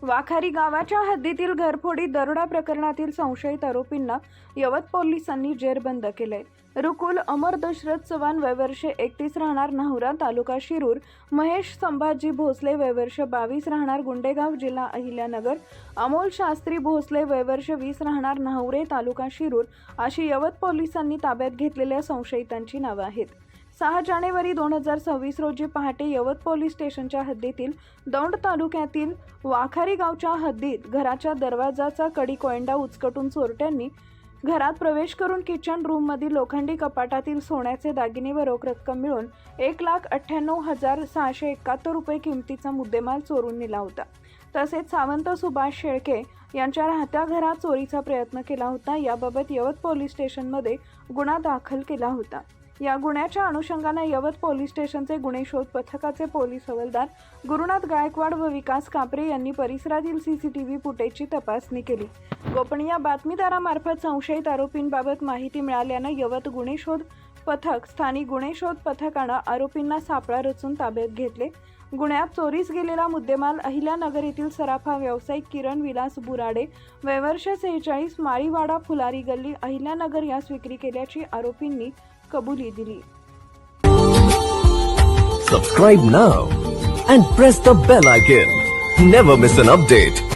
वाखारी गावाच्या हद्दीतील घरफोडी दरोडा प्रकरणातील संशयित आरोपींना यवत पोलिसांनी जेरबंद केले। रुकुल अमर दशरथ चव्हाण वय वर्ष 31 राहणार नाहुरा तालुका शिरूर, महेश संभाजी भोसले वय वर्ष 22 राहणार गुंडेगाव जिल्हा अहिल्यानगर, अमोल शास्त्री भोसले वय वर्ष 20 राहणार नाहुरे तालुका शिरूर अशी यवत पोलिसांनी ताब्यात घेतलेल्या संशयितांची नावे आहेत। 6 जानेवारी 2026 रोजी पहाटे यवत पोलीस स्टेशनच्या हद्दीतील दौंड तालुक्यातील वाखारी गावच्या हद्दीत घराच्या दरवाजाचा कडी कोयंडा उचकटून चोरट्यांनी घरात प्रवेश करून किचन रूममधील लोखंडी कपाटातील सोन्याचे दागिने व रोख रक्कम मिळून 1,98,671 रुपये किमतीचा मुद्देमाल चोरून नेला होता। तसेच सावंत सुभाष शेळके यांच्या राहत्या घरात चोरीचा प्रयत्न केला होता। याबाबत यवत पोलीस स्टेशनमध्ये गुन्हा दाखल केला होता। या गुन्ह्याच्या अनुषंगाने यवत पोलीस स्टेशनचे गुन्हे शोध पथकाचे पोलीस हवालदार गुरुनाथ गायकवाड व विकास कापरे यांनी परिसरातील सीसीटीव्ही फुटेजची तपासणी केली। गोपनीय बातमीदारामार्फत संशयित आरोपींबाबत माहिती मिळाल्याने यवत गुन्हे शोध पथक स्थानिक गुन्हे शोध पथकाने आरोपींना सापळा रचून ताब्यात घेतले। गुन्ह्यात चोरीस गेलेला मुद्देमाल अहिल्यानगर येथील सराफा व्यावसायिक किरण विलास बुराडे वय वर्ष 46 माळीवाडा फुलारी गल्ली अहिल्यानगर यास विक्री केल्याची आरोपींनी कबुली दिली। Subscribe now and press the bell icon. Never miss an update.